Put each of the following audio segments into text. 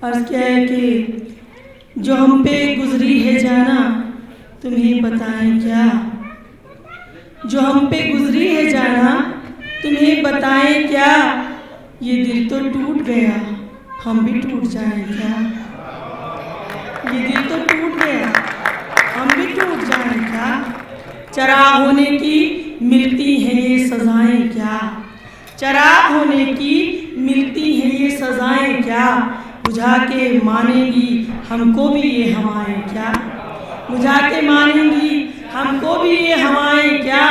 अर्ज़ क्या है कि जो हम पे गुजरी है जाना तुम्हें बताएं क्या, जो हम पे गुजरी है जाना तुम्हें बताएं क्या, ये दिल तो टूट गया हम भी टूट जाएं क्या, ये दिल तो टूट गया हम भी टूट जाएं क्या। चराग होने की मिलती हैं ये सजाएं क्या, चराग होने की मिलती हैं ये सजाएं क्या, बुझा के मानेंगी हमको भी ये हवाएं क्या, बुझा के मानेंगी हमको भी ये हवाएं क्या।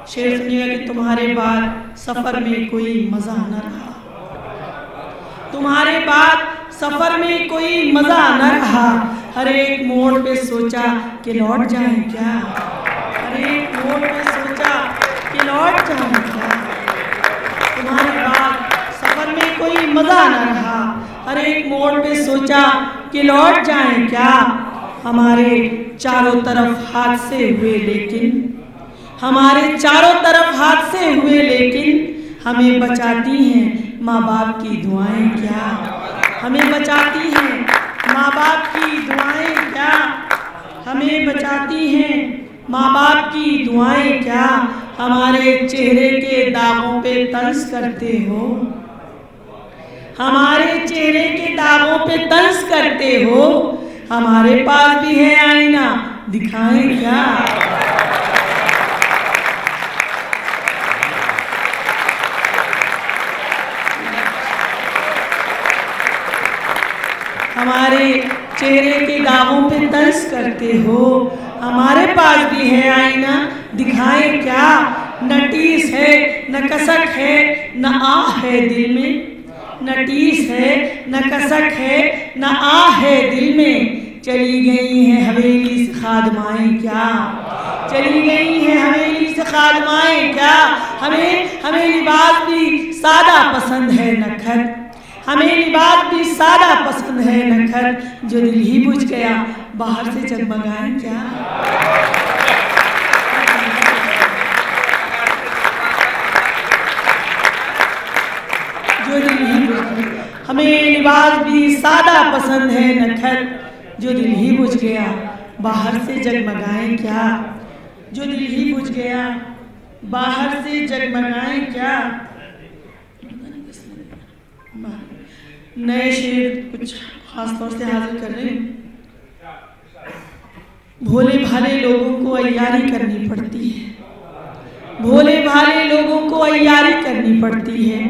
शेर सुनिएगा कि तुम्हारे बाद सफ़र में कोई मज़ा न रहा, तुम्हारे बाद सफ़र में कोई मज़ा न रहा, हर एक मोड़ पे सोचा कि लौट जाएं क्या, हर एक मोड़ पे सोचा कि लौट जाएं क्या। तुम्हारे बाद सफ़र में कोई मज़ा न रहा, हर एक मोड़ पे सोचा कि लौट जाएं क्या। हमारे चारों तरफ हादसे हुए लेकिन, हमारे चारों तरफ हादसे हुए लेकिन हमें बचाती हैं माँ बाप की दुआएं क्या, हमें बचाती हैं माँ बाप की दुआएं क्या, हमें बचाती हैं माँ बाप की दुआएं क्या। हमारे चेहरे के दागों पे तंज करते हो, हमारे चेहरे के दागों पे तंज करते हो, हमारे पास भी है आईना दिखाएं क्या। हमारे चेहरे के दागों पे तंज करते हो, हमारे पास भी है आईना दिखाएं क्या। न टीस है न कसक है न आह है दिल में, न टीस है न कसक है न आह है दिल में। चली गई हैं हवेली से खादमाएं क्या, चली गई हैं हवेली से खादमाएं क्या। हमें लिबास भी सादा पसंद है नखर, हमें लिबास भी सादा पसंद है नखर, जो दिल ही बुझ गया बाहर से जगमगाएं क्या। जो दिल ही बुझ गया, हमें लिबास भी सादा पसंद है नखर, जो दिल ही बुझ गया बाहर से जगमगाएं क्या, जो दिल ही बुझ गया बाहर से जगमगाएं क्या। नए शेर कुछ खास तौर से हाजिर कर रहे हैं। भोले भाले लोगों को अय्यारी करनी पड़ती है, भोले भाले लोगों को अय्यारी करनी पड़ती है,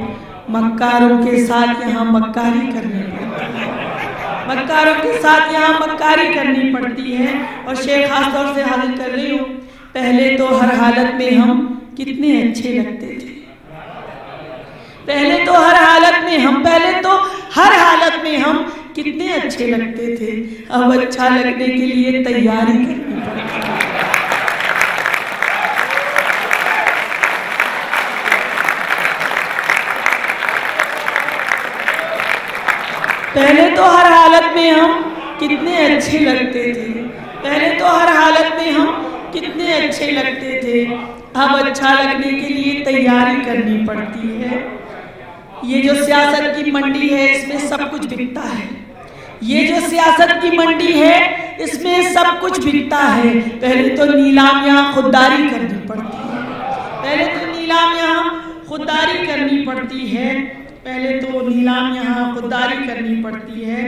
मक्कारों के साथ यहाँ मक्कारी करनी पड़ती है, मक्कारों के साथ यहाँ मक्कारी करनी पड़ती है। और शेर खास तौर से हाजिर कर रही हूँ। पहले तो हर हालत में हम कितने अच्छे लगते थे, पहले तो हर हालत में हम, पहले तो हर हालत में हम कितने अच्छे लगते थे, अब अच्छा लगने के लिए तैयारी करनी पड़ती है। पहले तो हर हालत में हम कितने अच्छे लगते थे, पहले तो हर हालत में हम कितने अच्छे लगते थे, अब अच्छा लगने के लिए तैयारी करनी पड़ती है। ये जो सियासत की मंडी है इसमें सब कुछ बिकता है, ये जो सियासत की मंडी है इसमें सब कुछ बिकता है। पहले तो नीलामियां खुददारी करनी पड़ती है, पहले तो नीलामियां खुददारी करनी पड़ती है, पहले तो नीलामियां खुददारी करनी पड़ती है।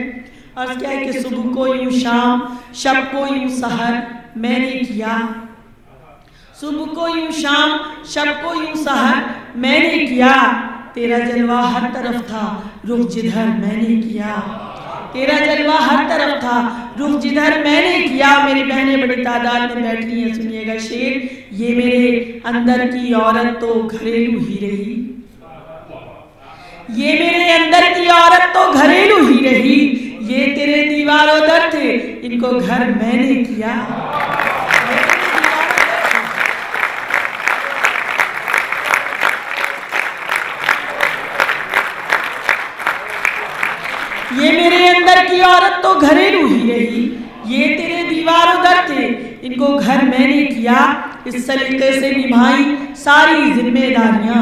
और क्या है कि सुबह को यूं शाम, शब को यूं सहर मैंने किया, सुबह को यूं शाम, शब को यूं सहर मैंने किया। तेरा जलवा हर तरफ था रुख जिधर मैंने किया, तेरा जलवा हर तरफ था रुख जिधर मैंने किया। मेरी बहनें बड़ी तादाद में बैठी हैं, सुनिएगा शेर। ये मेरे अंदर की औरत तो घरेलू ही रही, ये मेरे अंदर की औरत तो घरेलू ही रही, ये तेरे दीवारों दर थे इनको घर मैंने किया। ये मेरे अंदर की औरत तो घरेलू ही रही, ये तेरे दीवारों दर थे इनको घर मैंने किया। इस सलीके से निभाई सारी जिम्मेदारियां,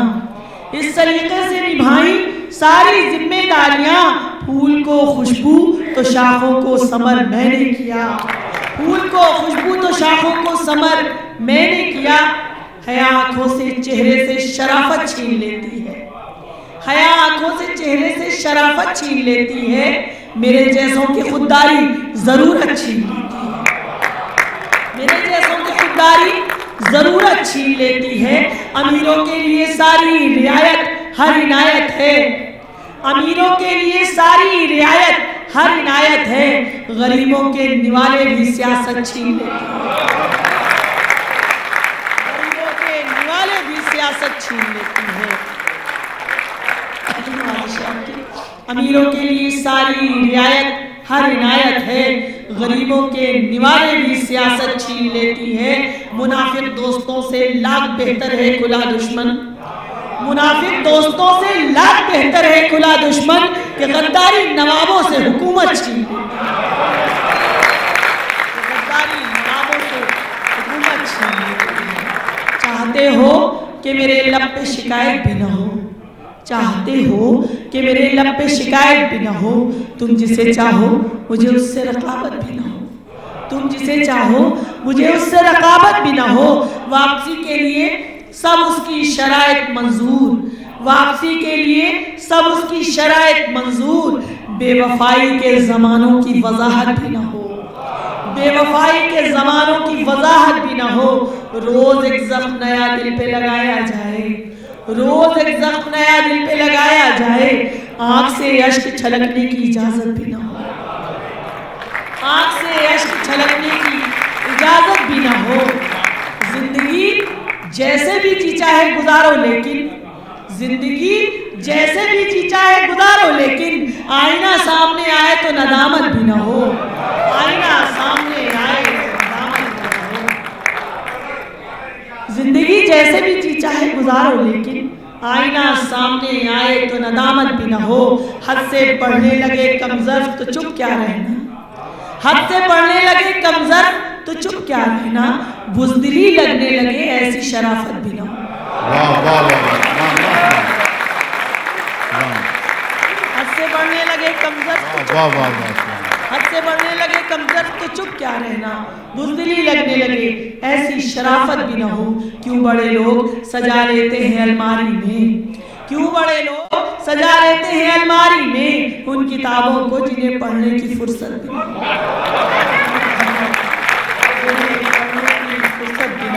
इस सलीके से निभाई सारी जिम्मेदारियां, फूल को खुशबू तो शाखों को समर मैंने किया, फूल को खुशबू तो शाखों को समर मैंने किया। हया आंखों से चेहरे से शराफत छीन लेती है, हया आंखों से चेहरे से शराफत छीन लेती है, मेरे जैसों की खुददारी जरूरत छीन लेती है, मेरे जैसों की खुददारी जरूरत छीन लेती है। अमीरों के लिए सारी रियायत हर इनायत है, अमीरों के लिए सारी रियायत हर इनायत है, गरीबों के निवाले भी सियासत छीन लेती है, गरीबों के निवाले भी सियासत छीन लेती है। अमीरों के लिए सारी रियायत हर इनायत है, गरीबों के निवाले भी सियासत छीन लेती है। मुनाफिक दोस्तों से लाख बेहतर है खुला दुश्मन, मुनाफिक दोस्तों से लाख बेहतर है खुला दुश्मन, कि गद्दारी नवाबों से हुकूमत छीन लेती है, गद्दारी नवाबों से हुकूमत छीन लेती है। चाहते हो कि मेरे लब पे शिकायत भी न हो, चाहते हो कि मेरे लब पे शिकायत भी ना हो, तुम जिसे चाहो मुझे उससे रकाबत भी ना हो, तुम जिसे चाहो मुझे उससे रकाबत भी ना हो। वापसी के लिए सब उसकी शराइत मंजूर, वापसी के लिए सब उसकी शराइत मंजूर, बेवफाई के ज़मानों की वजाहत भी ना हो, बेवफाई के ज़मानों की वजाहत भी ना हो। रोज़ एक ज़ख्म नया दिल पे लगाया जाए, रोज एक ज़ख्म नया दिल पे लगाया जाए, आँख से अश्क छलकने की इजाजत भी ना हो, आँख से अश्क छलकने की इजाजत भी ना हो। जिंदगी जैसे भी जी चाहे गुजारो, लेकिन जिंदगी जैसे भी जी चाहे गुजारो, लेकिन आईना सामने आए तो नदामत भी ना हो, आईना सामने आए तो नदामत भी ना हो। जिंदगी जैसे भी जी चाहे गुजारो, लेकिन आईना सामने आए तो नदामत भी ना हो। हद से पढ़ने लगे कमजर्फ तो चुप क्या रहना, हद से पढ़ने लगे कमजर्फ तो चुप क्या रहना, बुज़दिली लगने लगे ऐसी शराफत भी ना हो। हद से बढ़ने लगे कमजर्फ तो हद से बढ़ने लगे कमजर्फ तो चुप क्या रहना, बुज़दिली लगने लगे ऐसी शराफत भी ना हो। क्यों बड़े लोग सजा लेते हैं अलमारी में, क्यों बड़े लोग सजा लेते हैं अलमारी में उन किताबों को जिन्हें पढ़ने की फुर्सत भी ना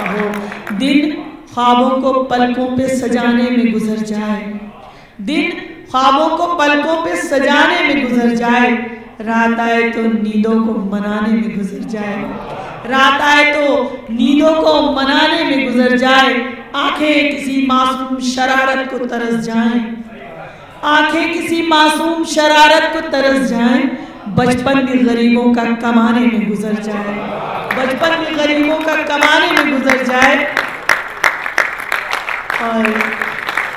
हो। दिन ख्वाबों को पलकों पे सजाने में गुजर जाए, दिन ख्वाबों को पलकों पे सजाने में गुजर जाए, रात आए तो नींदों को मनाने में गुजर जाए, रात आए तो नींदों को मनाने में गुजर जाए। आंखें किसी मासूम शरारत को तरस जाएं, आंखें किसी मासूम शरारत को तरस जाएं, बचपन भी गरीबों का कमाने में गुजर जाए, बचपन भी गरीबों का कमाने में गुजर जाए। और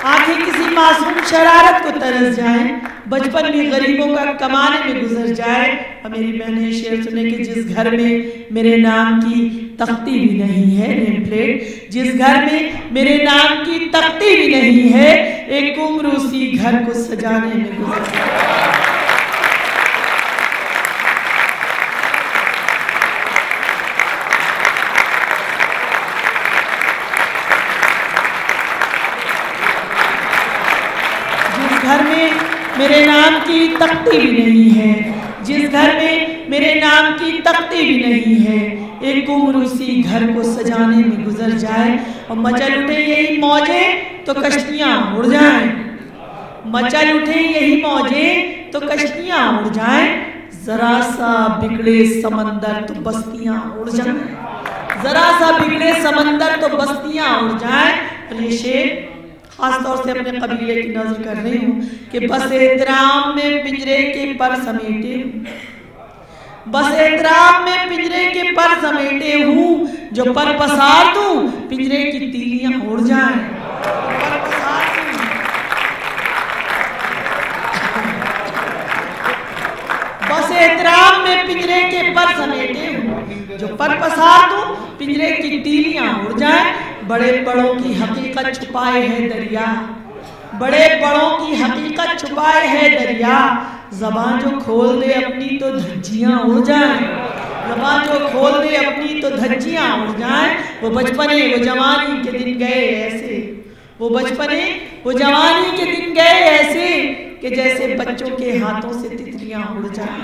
आंखें किसी मासूम शरारत को तरस जाएं, बचपन भी गरीबों का कमाने में गुजर जाए। और मेरी बहनें शेर सुने कि जिस घर में मेरे नाम की तख्ती भी नहीं है, नेम प्लेट, जिस घर में मेरे नाम की तख्ती भी नहीं है, एक उम्र उसी घर को सजाने में गुजर जाए। घर में मेरे नाम की तख्ती भी नहीं है, जिस घर में मेरे नाम की तख्ती भी नहीं है, एक उम्र उसी घर को सजाने में गुजर जाए। और मचल उठे यही मौजे तो कश्तियाँ उड़ जाएं, मचल उठे यही मौजे तो कश्तियाँ उड़ जाएं, जरा सा बिगड़े समंदर तो बस्तियाँ उड़ जाएं, जरा सा बिगड़े समंदर तो बस्तियाँ उड़ जाएं। और ये शेर खास तौर से अपने कबीले की नज़र कर रही हूँ कि बस एहतराम में पिंजरे के पर समेटे, बस एहतराम में पिंजरे के पर समेटे हूँ, जो पर पसार दूँ पिंजरे की तीलियां उड़ जाएं, पर पसार दूँ। बस एहतराम में पिंजरे के पर समेटे हूँ, जो पर पसार दूँ पिंजरे की तीलियां उड़ जाएं। बड़े बड़ों की हकीकत छुपाए है दरिया, बड़े बड़ों की हकीकत छुपाए है दरिया, ज़बान जो खोल दे अपनी तो धज्जियाँ उड़ जाएं, ज़बान जो खोल दे अपनी तो धज्जियाँ उड़ जाएं। वो बचपने वो जवानी के दिन गए ऐसे, वो बचपने वो जवानी के दिन गए ऐसे कि जैसे बच्चों के हाथों से तितलियाँ उड़ जाएं,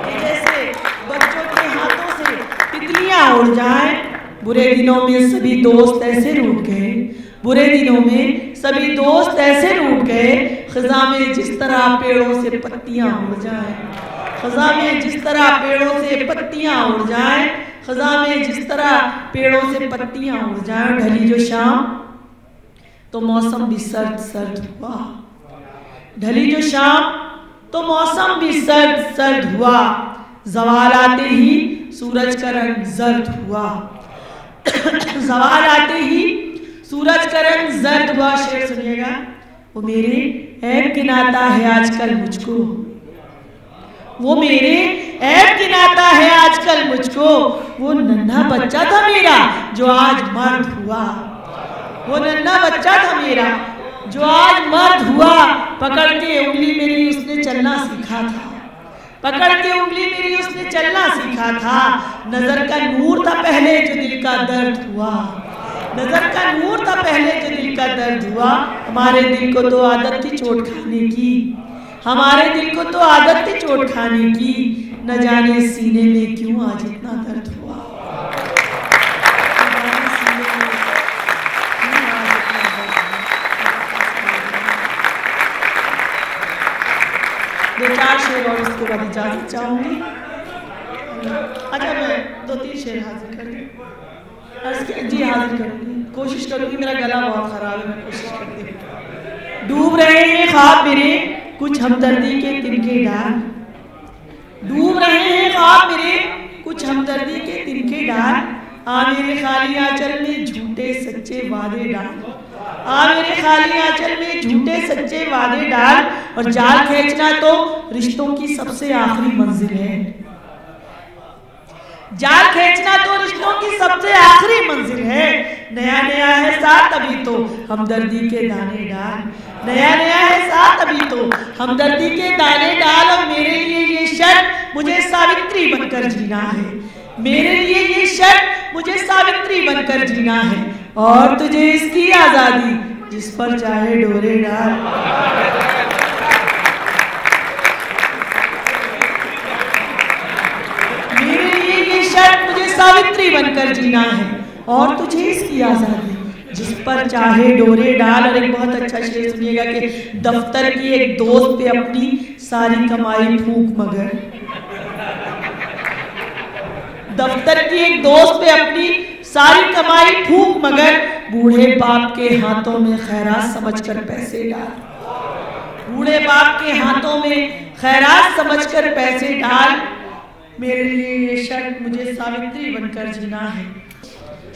कि जैसे बच्चों के हाथों से तितलियाँ उड़ जाएं। बुरे दिनों में सभी दोस्त ऐसे रूठ गए, बुरे दिनों में सभी दोस्त ऐसे रूठ गए, खज़ा में जिस तरह पेड़ों से पत्तियाँ उड़ जाएं, खज़ा में जिस तरह पेड़ों से पत्तियाँ उड़ जाएं, खज़ा में जिस तरह पेड़ों से पत्तियाँ उड़ जाएं। ढली जो शाम तो मौसम भी सर्द सर्द हुआ, ढली जो शाम तो मौसम भी सर्द सर्द हुआ, ज़वाल आते ही सूरज का रंग जर्द हुआ, ज़वाल आते ही सूरज का रंग जर्द हुआ। शेर सुनिएगा। वो मेरे ऐब गिनाता है आजकल मुझको, वो मेरे ऐब गिनाता है आजकल मुझको, वो नन्हा बच्चा था मेरा जो आज मर्द हुआ, वो नन्हा बच्चा था मेरा जो आज मर्द हुआ। पकड़ के उंगली मेरी उसने चलना सीखा था, पकड़ के उंगली मेरी उसने चलना सीखा था। नजर का नूर था पहले जो दिल का दर्द हुआ, नजर का नूर था पहले जो दिल का दर्द हुआ। हमारे दिल को तो आदत थी चोट खाने की, हमारे दिल को तो आदत थी चोट खाने की, न जाने सीने में क्यों आज इतना दर्द हुआ। दो चार शेर और उसके बाद इजाजत चाहूंगी। अच्छा मैं 2-3 शेर हाजिर कर लूँ। जी हाजिर करूँगी, कोशिश करूँगी, मेरा गला बहुत ख़राब है, मैं कोशिश करती हूँ। डूब रहे हैं ख्वाब मेरे कुछ हमदर्दी के तिनके डाल, डूब रहे हैं ख्वाब मेरे कुछ हमदर्दी के तिनके डाल, आ मेरे खाली आंचल में झूठे सच्चे वादे डाल, आ मेरे खाली आंचल में झूठे सच्चे वादे डाल। और जाल खींचना तो रिश्तों की सबसे आखिरी मंजिल है, जाल खींचना तो रिश्तों की सबसे आखिरी मंजिल है। नया नया है साथ अभी तो हमदर्दी के दाने डाल, नया नया है साथ अभी तो हमदर्दी के दाने डाल। और मेरे लिए ये शर्त मुझे सावित्री बनकर जीना है, मेरे लिए ये शर्त मुझे सावित्री बनकर जीना है। और तुझे इसकी आजादी जिस पर चाहे डोरे डाल, मेरे लिए ये शर्त मुझे सावित्री बनकर जीना है, और तुझे इसकी आजादी जिस पर चाहे डोरे डाल। और एक बहुत अच्छा शेर सुनिएगा कि दफ्तर की एक दोस्त पे अपनी सारी कमाई फूंक मगर, दफ्तर की एक दोस्त पे अपनी सारी कमाई फूंक मगर, बूढ़े बाप के हाथों में खैरात समझकर पैसे डाल, बूढ़े बाप के हाथों में खैरात समझकर पैसे डाल। मेरे लिए ये शर्त मुझे सावित्री बनकर जीना है।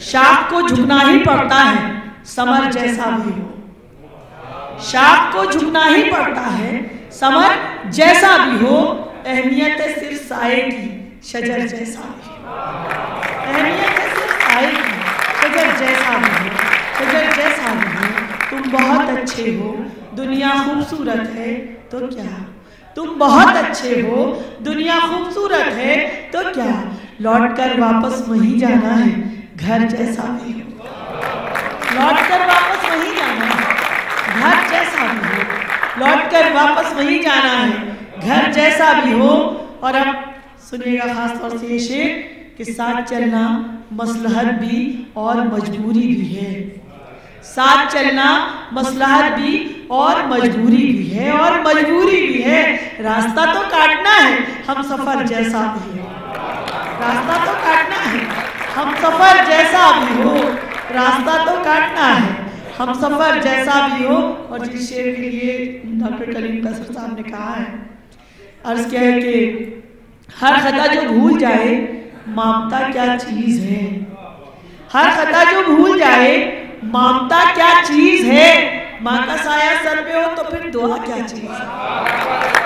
शाख को झुकना ही पड़ता है समर जैसा भी हो, शाख को झुकना ही पड़ता है समर जैसा भी हो। अहमियत है सिर्फ साए की शजर जैसा भी हो, अहमियत है सिर्फ साए की शजर जैसा भी हो, शजर जैसा भी हो। तुम बहुत अच्छे हो दुनिया खूबसूरत है तो क्या, तुम बहुत अच्छे हो दुनिया खूबसूरत है तो क्या, लौट कर वापस वहीं जाना है घर जैसा भी हो, लौट कर वापस वहीं जाना है घर जैसा भी हो, लौट कर वापस वहीं जाना है घर जैसा भी हो। और अब सुनिएगा खास तौर से ये शेर कि साथ चलना मसलहत भी और मजबूरी भी है, साथ चलना मसलहत भी और मजबूरी भी है, और मजबूरी भी है। रास्ता तो काटना है हम सफर जैसा भी हो, रास्ता तो काटना है हम सफर जैसा भी हो, रास्ता तो काटना है हम सफर जैसा भी हो। और जिस शेर के लिए डॉक्टर कलीम कैसर साहब ने कहा है, अर्ज क्या है कि हर खता जो भूल जाए ममता क्या चीज है, हर खता जो भूल जाए ममता क्या चीज है। माँ का साया सर पे हो तो फिर दुआ क्या चीज है,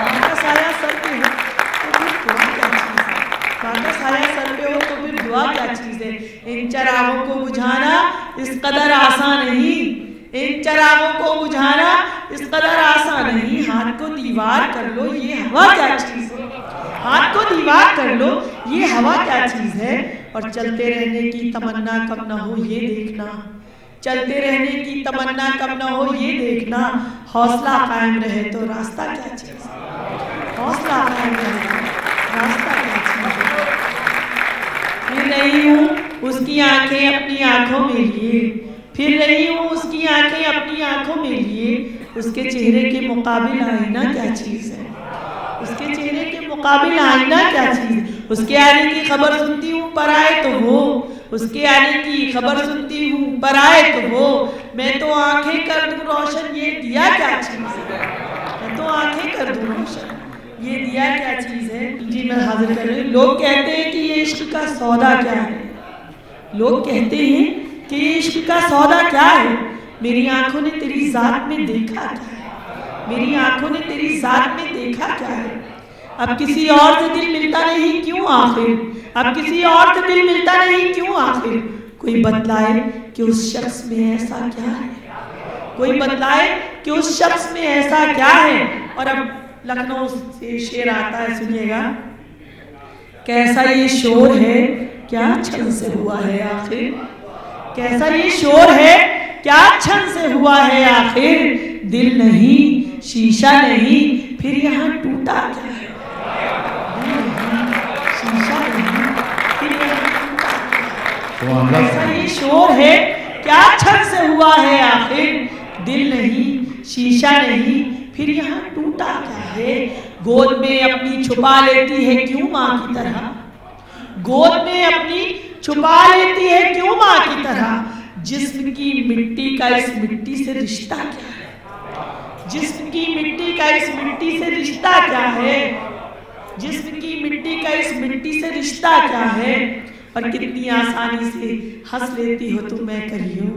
माँ का साया सर पे हो तो फिर दुआ क्या चीज है, माँ का साया सर पे हो तो फिर दुआ क्या चीज है। इन चरागों को बुझाना इस कदर आसान नहीं, इन चरागों को बुझाना इस कदर आसान नहीं। हाथ को दीवार कर लो, ये हवा क्या चीज है। हाथ को दीवार कर लो, ये हवा क्या चीज है। और चलते रहने की तमन्ना कब न हो ये देखना, चलते रहने की तमन्ना कब न हो ये देखना। हौसला कायम रहे तो रास्ता क्या चीज है। हौसला कायम रहे रास्ता क्या चीज है। फिर रही हूँ उसकी आंखें अपनी आंखों में लिए, फिर रही हूँ उसकी आंखें अपनी आंखों में लिए। उसके चेहरे के मुकाबिल आईना क्या चीज है। उसके चेहरे के मुकाबिल आईना क्या चीज। उसके आने की खबर सुनती हूँ पर आए तो वो, उसके आने की खबर सुनती हूँ पर आए तो वो। मैं तो आंखें कर दूं रोशन, ये दिया क्या चीज है। मैं तो आंखें कर दूं रोशन, ये दिया क्या चीज है। जी मैं हाजिर कर रही हूँ। लोग कहते हैं कि ये इश्क का सौदा क्या है। लोग कहते हैं कि ये इश्क का सौदा क्या है। मेरी आंखों ने तेरी जात में देखा क्या है। मेरी आंखों ने तेरी जात में देखा क्या है। अब किसी और से दिल मिलता नहीं क्यों आखिर, अब किसी और से दिल मिलता नहीं क्यों आखिर। कोई बतलाए कि उस शख्स में ऐसा क्या है, कोई बतलाए कि उस शख्स में ऐसा क्या है। और अब लखनऊ से शेर आता है, सुनिएगा। कैसा ये शोर है क्या छन से हुआ है आखिर, कैसा ये शोर है क्या छन से हुआ है आखिर। दिल नहीं शीशा नहीं फिर यहाँ टूटा क्या है। शीशा नहीं फिर यहाँ टूटा क्या है। कैसा ये शोर है क्या छन से हुआ है आखिर। दिल नहीं शीशा नहीं फिर यहाँ टूटा क्या है। गोद में अपनी छुपा लेती है क्यों माँ की तरह, गोद में अपनी छुपा लेती है क्यों माँ की तरह। जिस्म की मिट्टी का इस मिट्टी से रिश्ता क्या है। जिस्म की मिट्टी का इस मिट्टी से रिश्ता क्या है। जिस्म की मिट्टी का इस मिट्टी से रिश्ता क्या है। और कितनी आसानी से हंस लेती हो तुम मैं करियो,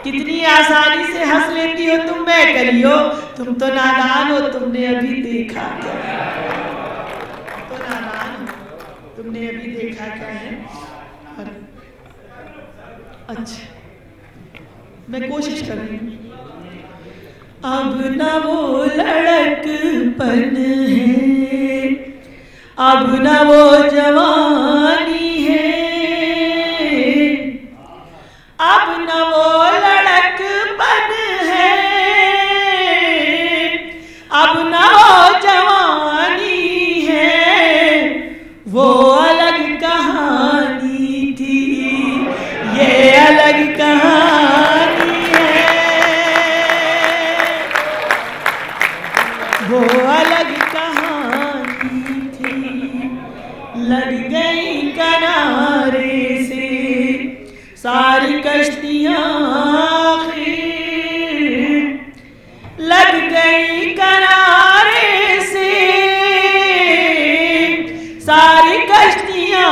कितनी आसानी से हंस लेती हो तुम मैं करियो। तुम तो नादान हो तुमने अभी देखा क्या है। तो नादान हो तुमने अभी देखा क्या है। और अच्छा मैं कोशिश कर रही हूँ। अब न वो लड़कपन है, अब न वो जवानी है, अब न वो लड़कपन है, अब न वो जवानी है। वो अलग कहानी थी ये अलग कहानी है। वो अलग कहानी थी लग गई किनारे से सारी कश्तियां लग गई किनारे से सारी कश्तियां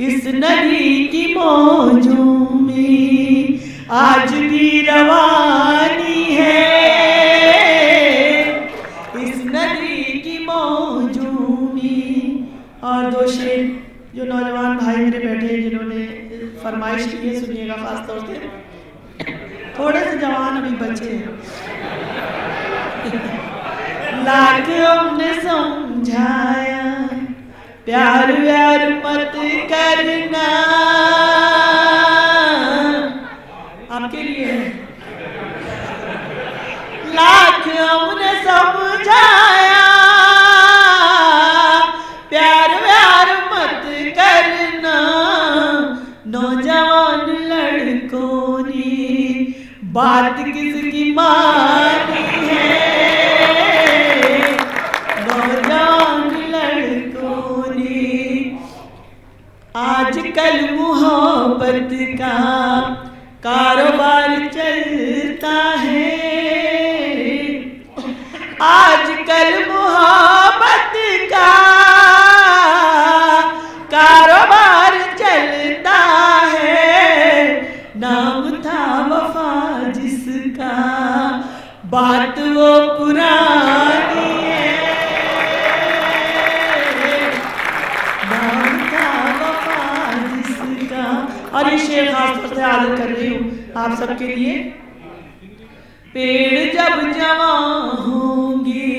इस नदी की मौजों में आज भी रवानी है। इस नदी की मौजों में। और दो शेर जो नौजवान भाई मेरे बैठे हैं जिन्होंने फरमाइश की है, सुनिएगा खास तौर से। थोड़े से जवान अभी बचे हैं। लाख हमने समझाया प्यार व्यार मत करना, आपके लिए है। लाख हमने समझाया प्यार व्यार मत करना। नौजवान लड़कों ने बात किसकी मानी है। नौजवान लड़कों ने आजकल मोहब्बत का कारोबार चलता है। आजकल मोहब्बत का कारोबार चलता है। नाम था वफा जिसका बात वो पुरानी है। नाम था वफा जिसका। और ये शेर खास तौर से आदर कर रही हूँ आप सबके लिए। पेड़ जब जवां होंगे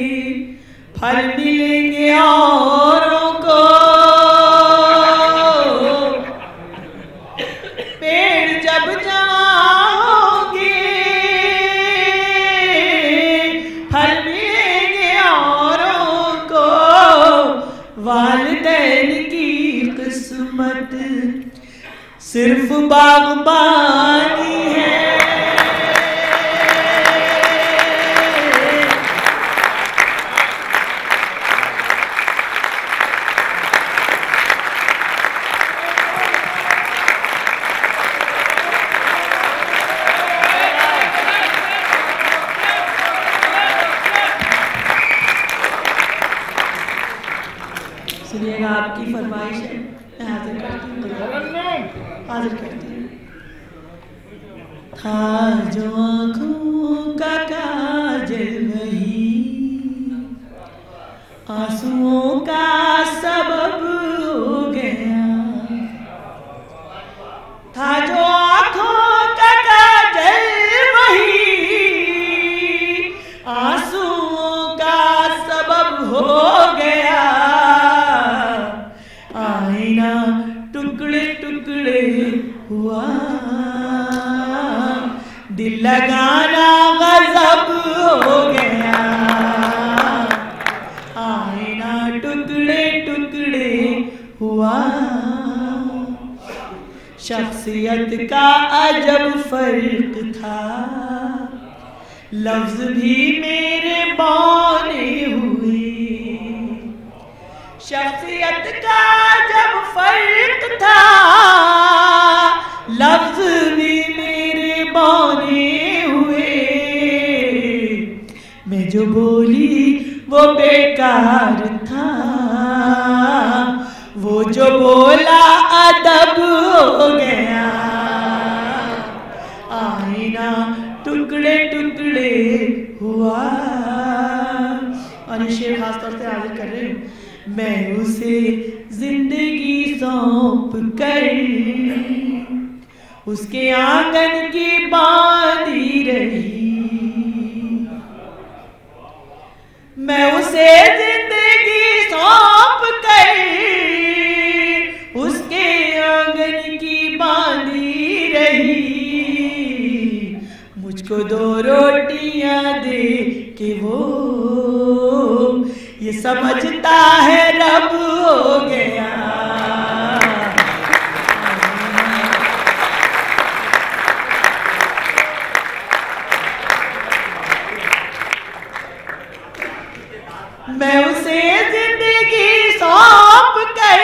फल मिलेंगे औरों को। पेड़ जब जवां होंगे फल मिलेंगे औरों को। वालिदैन की किस्मत सिर्फ बागबानी है। सुनिएगा, आपकी फरमाइश है, मैं हाजिर करती हूँ, हाजिर करती हूँ। था जो आँखों का काजल वही आंसुओं का सबब हो गया। था जो आँखों का काजल वही आंसुओं का सबब हो गया। आईना टुकड़े टुकड़े हुआ, दिल लगाना गजब हो गया। आईना टुकड़े टुकड़े हुआ, शख्सियत का अजब फर्क था। लफ्ज भी मेरे बौने हुए, शख्सियत का जब फर्क था। लफ्ज भी मेरे बौने हुए। मैं जो बोली वो बेकार था, वो जो बोला अदब हो गया। आईना टुकड़े टुकड़े हुआ। और ये शेर खास तौर से हाजिर कर रही हूँ। मैं उसे जिंदगी सौंप कर उसके आंगन की बांधी रही। मैं उसे जिंदगी सौंप कर उसके आंगन की बांधी रही। मुझको 2 रोटियां दे के वो ये समझता है रब हो गया। मैं उसे जिंदगी सौंप कर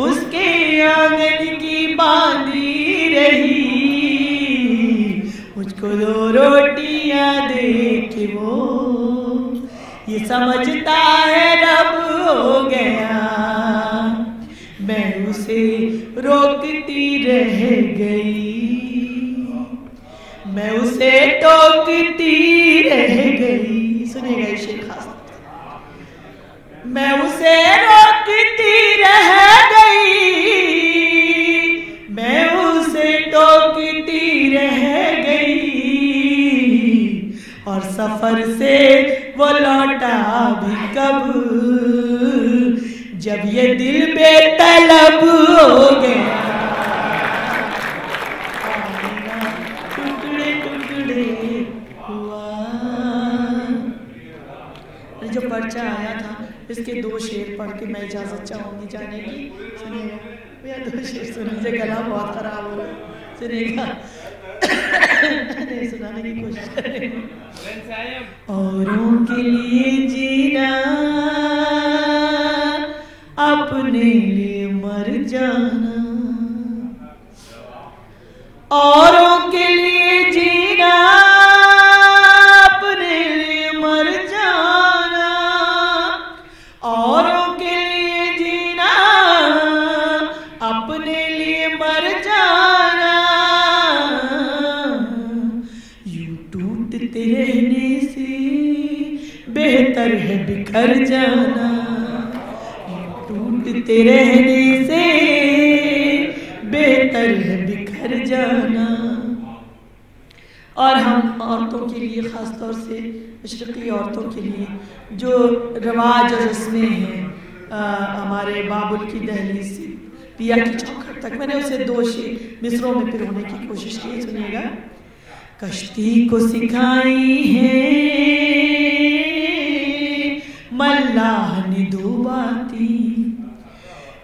उसके आंगन की बांधी रही। मुझको 2 रोटियां दे के वो ये समझता है रब हो गया। मैं उसे रोकती रह गई, मैं उसे टोकती रह गई। सुनिएगा ये शेर खास। मैं उसे रोकती रह गई, मैं उसे टोकती रह गई। और सफर से वो लौटा भी कब, जब ये दिल बेतलब हो गया। टुकड़े टुकड़े हुआ। जो पर्चा आया था इसके 2 शेर पढ़ के मैं इजाजत चाहूंगी जाने की। सुनिएगा भैया, 2 शेर सुन लीजिए, गला बहुत खराब हो रहा है। सुनिएगा, नहीं सुनाने की कोशिश करें। औरों के लिए जीना, अपने लिए मर जाना। औरों के लिए जीना, अपने लिए मर जाना। औरों के लिए जीना, अपने लिए मर जाना। यूं टूटते रहने से बेहतर है बिखर जाना। टूटते रहने से बेहतर है बिखर जाना। और हम औरतों के लिए, ख़ास तौर से मशरक़ी औरतों के लिए जो रवाज और रस्में हैं, हमारे बाबुल की दहलीज से पिया की चौखट तक, मैंने उसे 2 मिसरों में पिरोने की कोशिश की। सुनिएगा। कश्ती को सिखाई है मल्लाह ने 2 बाती,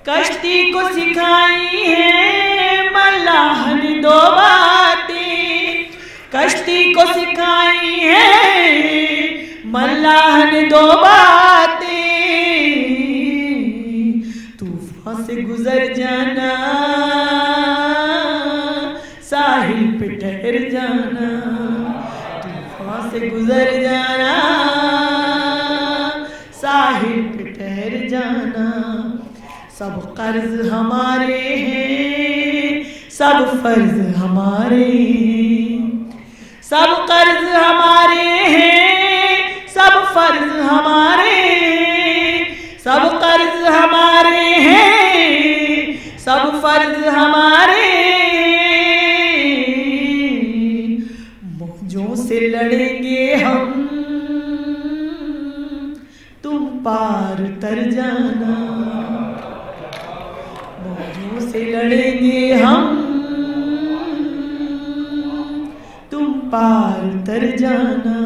कश्ती को सिखाई है मल्लाह ने 2 बातें, कश्ती को सिखाई है मल्लाह ने 2 बातें, तूफान से गुजर जाना, साहिल पे ठहर जाना, तूफान से गुजर जाना, साहिल पे ठहर जाना। सब कर्ज हमारे हैं, सब फर्ज हमारे हैं, सब कर्ज हमारे हैं, सब फर्ज हमारे हैं, सब कर्ज हमारे हैं, सब फर्ज हमारे। मौजों से लड़ेंगे हम, तुम पार तर जाना, मौजों से लड़ेंगे हम, तुम पार तर जाना।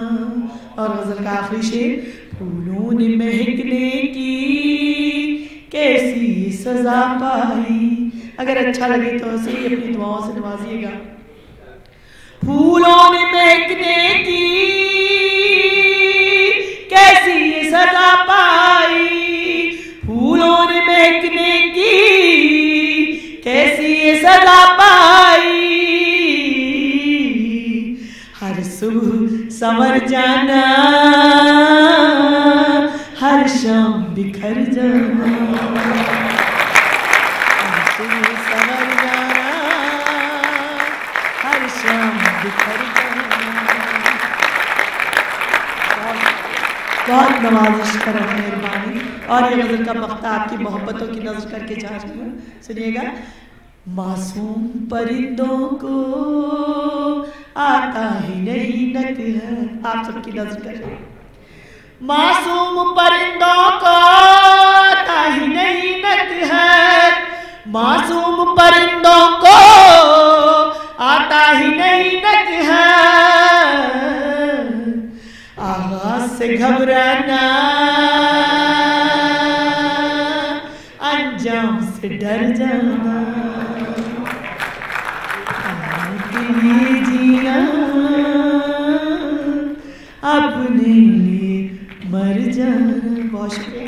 और गज़ल का आखिरी शेर, फूलों ने महकने की कैसी सजा पाई। अगर अच्छा लगे तो उसे अपनी दुआओं से नवाजिएगा। फूलों ने महकने की कैसी सजा पाई, फूलों ने महकने की कैसी सजा पाई, हर सुबह संवर जाना, हर शाम बिखर जाना, हर सुबह संवर जाना, हर शाम बिखर जाना। बहुत नवाजिश करम मेहरबानी। और ये गज़ल का मक़ता आपकी मोहब्बतों की नज़र करके जा रही हूँ। सुनिएगा। मासूम परिंदों को आता ही नहीं नकहत, आप सबकी नज़र कर। मासूम परिंदों को आता ही नहीं नकहत, मासूम परिंदों को आता ही नहीं नकहत, आगाज़ से घबराना, अंजाम से डर जाना, ये जीना अपने लिए मर जाना। बहुत शुक्रिया।